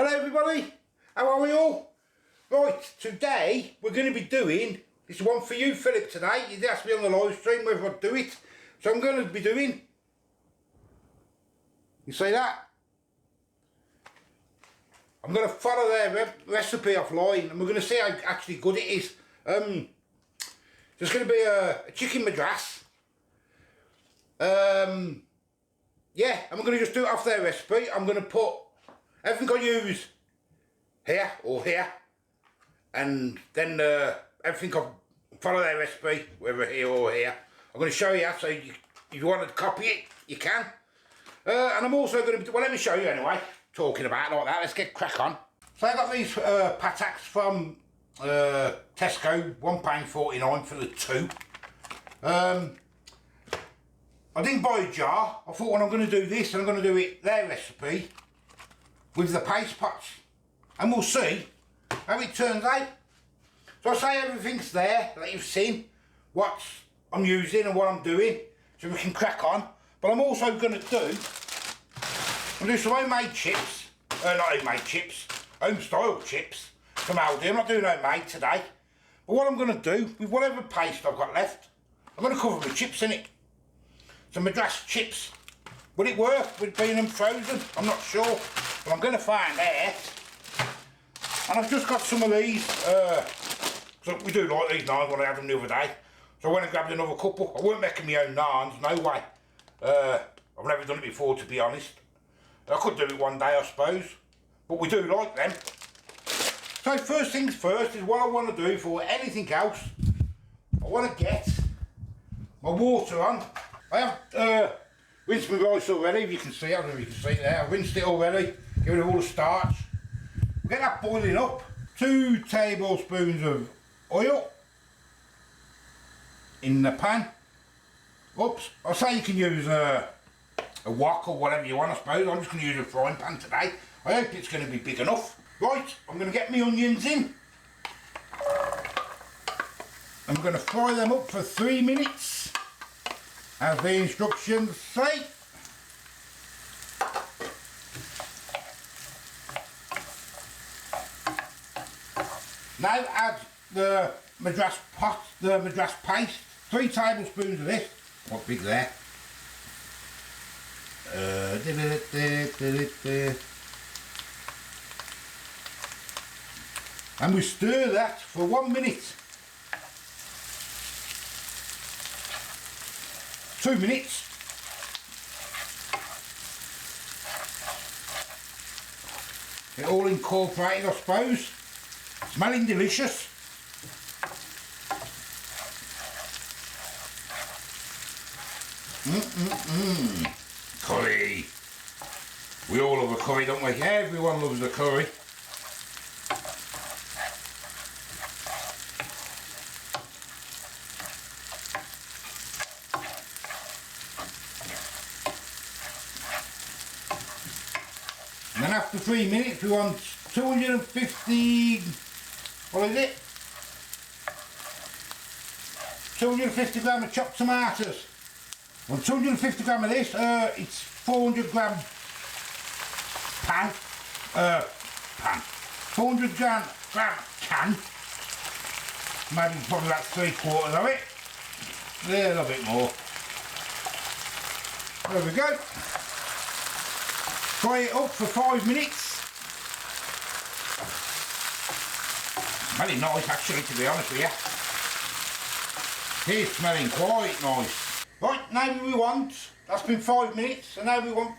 Hello everybody, how are we all? Right, today we're going to be doing, this is one for you Philip today, you asked me on the live stream whether I'd do it, so I'm going to be doing, you see that? I'm going to follow their recipe offline and we're going to see how actually good it is. There's going to be a chicken madras, yeah, and we're going to just do it off their recipe. I'm going to put everything I use here or here, and then everything I follow their recipe, whether here or here. I'm going to show you, so if you want to copy it, you can. And I'm also going to, well, let me show you anyway, talking about it like that, let's get crack on. So I got these Pataks from Tesco, £1.49 for the two. I didn't buy a jar. I thought when I'm going to do this, I'm going to do it their recipe with the paste pots, and we'll see how it turns out. So I say everything's there that you've seen, what I'm using and what I'm doing, so we can crack on. But I'm also going to do some homemade chips, not homemade chips, home style chips from Aldi. I'm not doing homemade today, but what I'm going to do with whatever paste I've got left, I'm going to cover my chips in it. Some Madras chips. Will it work with being them frozen? I'm not sure, but I'm going to find out. And I've just got some of these, so we do like these naans when I had them the other day. So I went and grabbed another couple. I weren't making my own naans, no way. I've never done it before, to be honest. I could do it one day, I suppose, but we do like them. So first things first is what I want to do for anything else. I want to get my water on. I have rinsed my rice already, if you can see, I don't know if you can see it there. I've rinsed it already, get rid of all the starch. Get that boiling up. 2 tablespoons of oil in the pan. Oops, I say you can use a wok or whatever you want, I suppose. I'm just going to use a frying pan today. I hope it's going to be big enough. Right, I'm going to get my onions in. I'm going to fry them up for 3 minutes, as the instructions say. Now add the Madras pot, the Madras paste, 3 tablespoons of this. What big there? And we stir that for 1 minute. 2 minutes. It all incorporated, I suppose. Smelling delicious. Curry. We all love a curry, don't we? Everyone loves a curry. And then after 3 minutes we want 250, what is it? 250 gram of chopped tomatoes. On 250 gram of this, it's 400 gram pan, 400 gram can, maybe probably about 3/4 of it, a little bit more. There we go. Fry it up for 5 minutes. Smelling nice actually, to be honest with you. It is smelling quite nice. Right, now we want, that's been 5 minutes, and now we want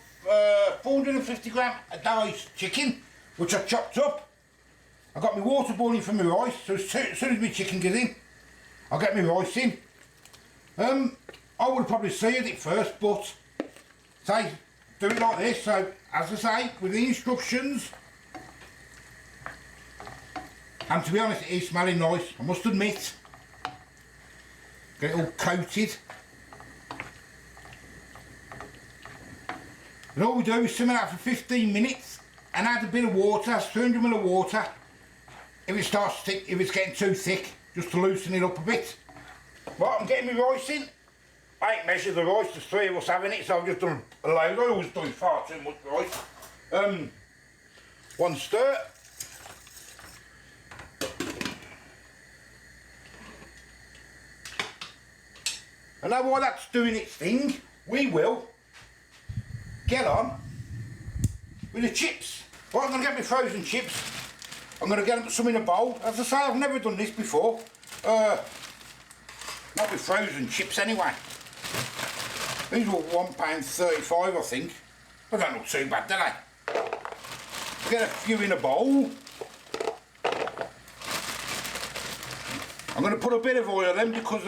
450 gram of diced chicken, which I've chopped up. I've got my water boiling for my rice, so as soon as my chicken gets in, I'll get my rice in. I would probably seared it first, but say, do it like this, so as I say, with the instructions, and to be honest, it is smelling nice, I must admit. Get it all coated. And all we do is simmer that for 15 minutes and add a bit of water, 300 ml of water. If it starts to thick, if it's getting too thick, just to loosen it up a bit. Right, I'm getting my rice in. I ain't measured the rice, there's 3 of us having it, so I've just done a load. I always do far too much rice. One stir. And now while that's doing its thing, we will get on with the chips. Right, I'm going to get my frozen chips. I'm going to get some in a bowl. As I say, I've never done this before. Not with frozen chips anyway. These were £1.35 I think. They don't look too bad, do they? Get a few in a bowl. I'm going to put a bit of oil in because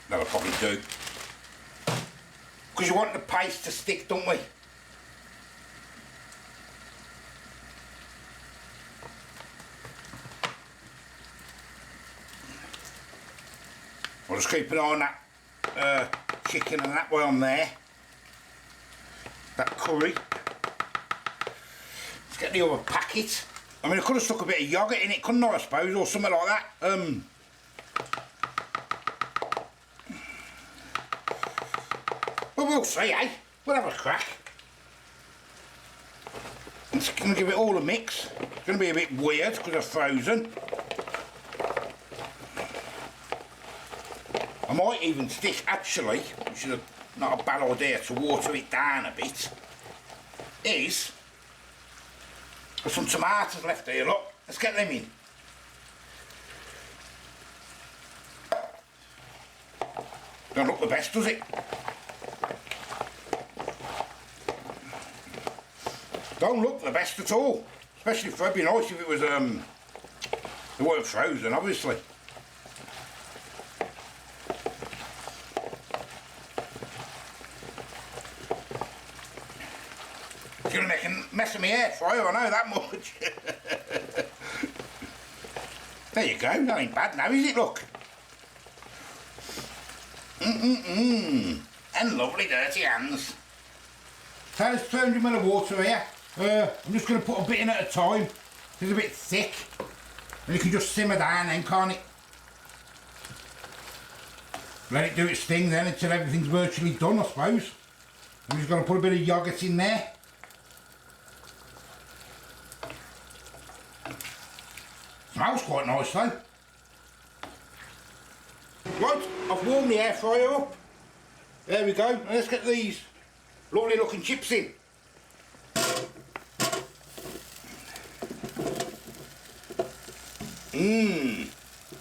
that'll probably do. Because you want the paste to stick, don't we? I'll just keep an eye on that chicken and that while I'm there. That curry. Let's get the other packet. I mean, I could have stuck a bit of yoghurt in it, couldn't I suppose, or something like that. But we'll see, eh? We'll have a crack. It's going to give it all a mix. It's going to be a bit weird because they're frozen. I might even stick, actually, which is not a bad idea to water it down a bit, is there's some tomatoes left here, look. Let's get them in. Don't look the best, does it? Don't look the best at all. Especially if it'd be nice if it was, they weren't frozen, obviously. It's going to make a mess of my air fryer, I know that much. There you go, that ain't bad now, is it, look? And lovely dirty hands. So there's 200ml of water here. I'm just going to put a bit in at a time. It's a bit thick. And it can just simmer down then, can't it? Let it do its thing then until everything's virtually done, I suppose. I'm just going to put a bit of yoghurt in there. Smells quite nice though. Right, I've warmed the air fryer up. There we go. Now let's get these lovely looking chips in.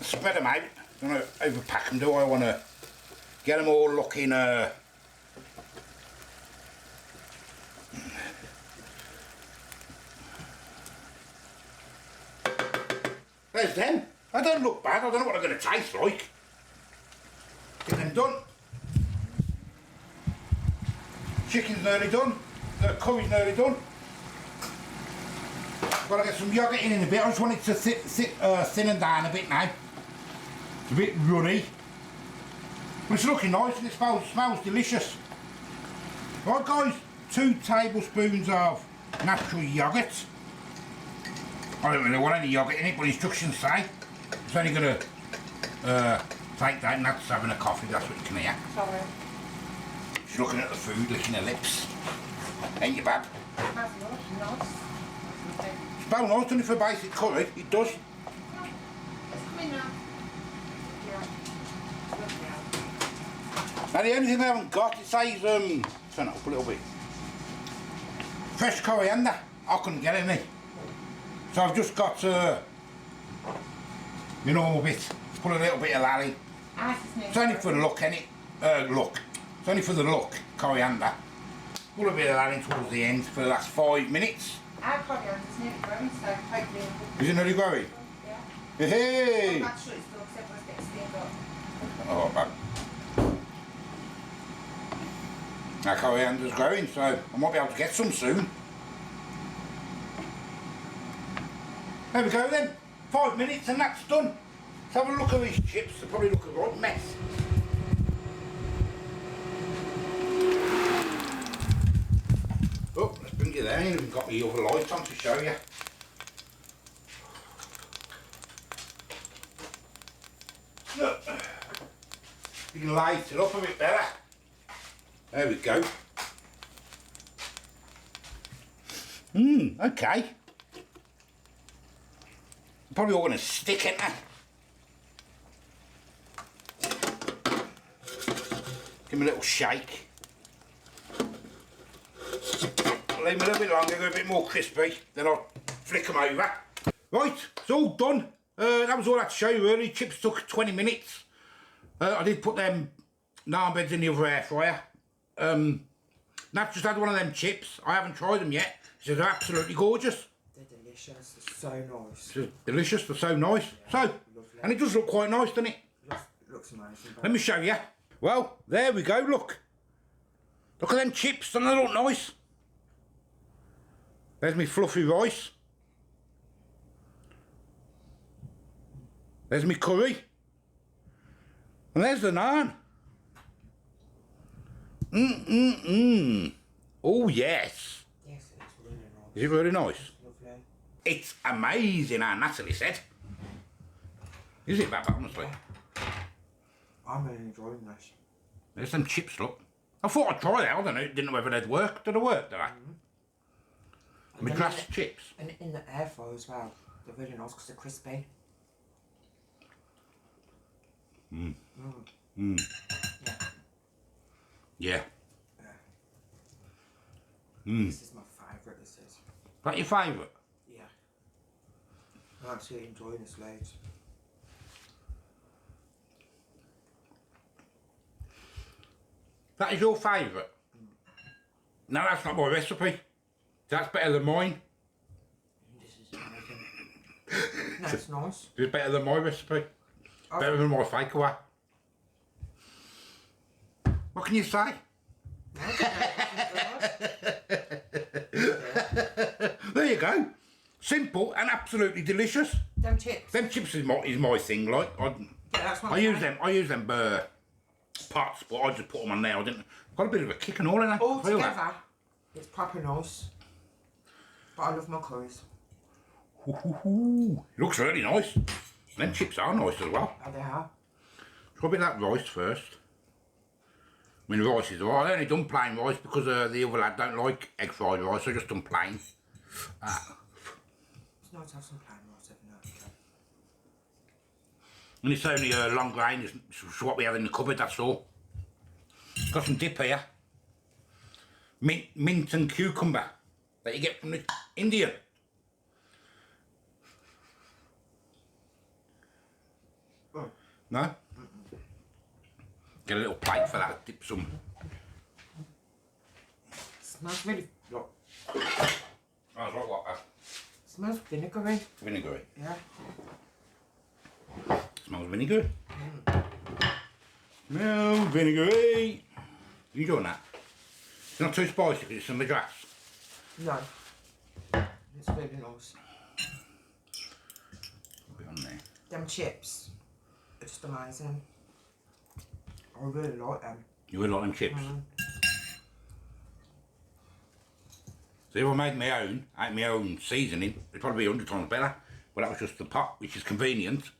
Spread them out. I don't want to overpack them, do I? I want to get them all looking There's them. They don't look bad. I don't know what they're going to taste like. Get them done. Chicken's nearly done. The curry's nearly done. Got to get some yoghurt in a bit. I just want it to thin down a bit now. It's a bit runny. But it's looking nice and it smells delicious. Right guys, 2 tablespoons of natural yoghurt. I don't really want any yoghurt in it, but instructions say it's only going to take that and that's having a coffee, that's what you can hear. Sorry. She's looking at the food, licking her lips. Ain't you bad? That's nice. It's about nice, doesn't it, for basic curry? It does. It's coming now. Now the only thing I haven't got, it says, turn it up a little bit. Fresh coriander. I couldn't get any. So I've just got the normal bit. Let's put a little bit of that in. It's only for the look, ain't it? Look. It's only for the look, coriander. Put a bit of that in towards the end for the last 5 minutes. Our coriander's nearly growing, so hopefully... Is it nearly growing? Yeah. Hey! I'm not sure it's still, except for it's getting steamed up. Oh, man. Our coriander's growing, so I might be able to get some soon. There we go then. 5 minutes and that's done. Let's have a look at these chips. They probably look a right mess. Oh, let's bring you there. I ain't even got my other light on to show you. Look. You can light it up a bit better. There we go. Okay. Probably all going to stick, ain't they? Give them a little shake. Leave them a little bit longer, go a bit more crispy, then I'll flick them over. Right, it's all done. That was all I had to show you really. Chips took 20 minutes. I did put them naan beds in the other air fryer. Nat just had one of them chips. I haven't tried them yet. She said they're absolutely gorgeous. They're delicious, they're so nice. They're delicious, they're so nice. Yeah, so, lovely. and it does look quite nice, doesn't it? Looks amazing. Let me show you. Well, there we go, look. Look at them chips, don't they look nice? There's me fluffy rice. There's me curry. And there's the naan. Oh, yes. Yes, it's really nice. Is it really nice? Lovely. It's amazing, Aunt Natalie said. Is it, Baba, honestly? I'm really enjoying this. There's them chips, look. I thought I'd try that, I don't know, didn't know whether they'd work. Did they work, did they? Madras chips. And in the air fryer as well. They're really nice because they're crispy. Yeah. Yeah. This is my favourite, this is. That your favourite? Yeah. I'm actually enjoying this loads. That is your favourite? No, that's not my recipe. That's better than mine. This is amazing. No, it's nice. It's better than my recipe. Oh. Better than my takeaway. What can you say? There you go. Simple and absolutely delicious. Them chips. Them chips is my thing. Like Yeah, that's what I use them. I use them pots, but I just put them on there. I didn't. Got a bit of a kick and all in there. All Feel that? together, it's proper nice. But I love my curries. It looks really nice. Them chips are nice as well. Oh, they are. Try a bit of that rice first. I mean, the rice is alright. I only done plain rice because the other lad don't like egg fried rice, so I just done plain. It's nice to have some plain rice every now and again. And it's only long grain, it's what we have in the cupboard, that's all. Got some dip here. Mint and cucumber that you get from the Indian. Oh. No? Get a little plate for that, dip some. Smells really, look, That's right, what? smells vinegary. Vinegary. Yeah. Smells vinegary. Smells vinegary. You doing that? It's not too spicy because it's some Madras. No. It's really nice. A bit on there. Them chips are just amazing. I really like them. You would like them chips? So if I made my own, ate my own seasoning, it'd probably be 100 times better. But that was just the pot, which is convenient.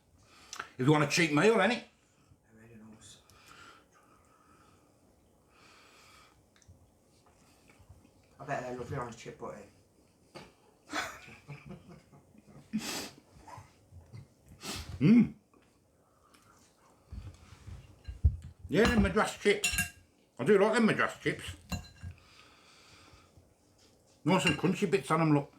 If you want a cheap meal, ain't it? They're really nice. I bet they're lovely on a chip butty. Yeah, them Madras chips. I do like them Madras chips. Nice and crunchy bits on them, look.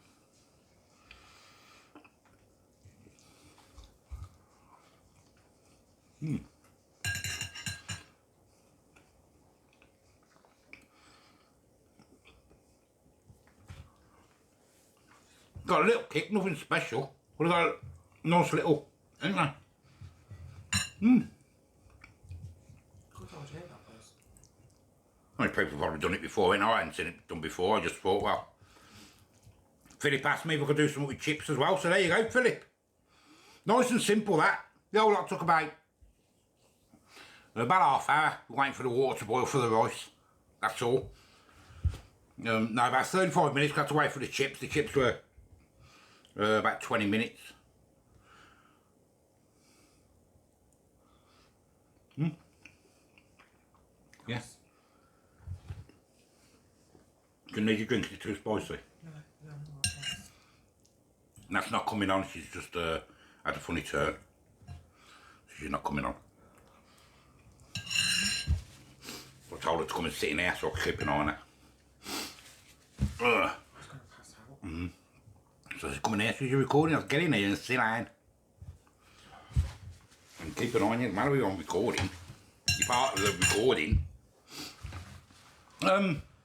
Got a little kick, nothing special. But got a nice little, ain't they? Good idea, that was. I mean, people have already done it before, and I hadn't seen it done before. I just thought, well, Philip asked me if I could do something with chips as well, so there you go, Philip. Nice and simple, that. The whole lot took about half hour, waiting for the water to boil for the rice. That's all. No, about 35 minutes, got to wait for the chips. The chips were about 20 minutes. Yeah. You need your drink, it's too spicy. No, no. And that's not coming on, she's just had a funny turn. So she's not coming on. I told her to come and sit in there so I could keep an eye on her. I was going to pass out. So she's coming here, she's recording, I was getting here and sit down. And keep an eye on you, no matter if you're on recording. You're part of the recording.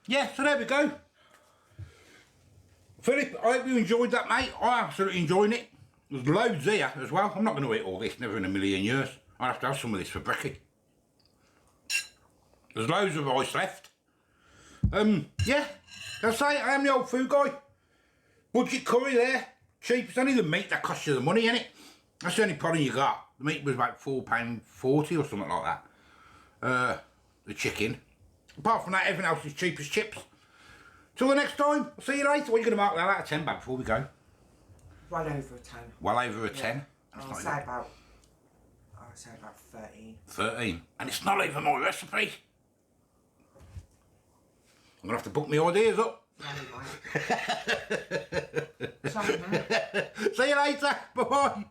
Yeah, so there we go. Philip, I hope you enjoyed that, mate. I absolutely enjoyed it. There's loads here as well. I'm not going to eat all this, never in a million years. I'll have to have some of this for brekkie. There's loads of ice left. Yeah, as I say, I am the old food guy. Budget curry there. Cheap. It's only the meat that costs you the money, innit? That's the only problem you got. The meat was about £4.40 or something like that. The chicken. Apart from that, everything else is cheap as chips. Till the next time, I'll see you later. What are you going to mark that out of 10 back before we go? Well over a 10. Well over a 10. I'll say about 13. 13. And it's not even my recipe. I'm going to have to book my ideas up. Sorry, man. See you later. Bye-bye.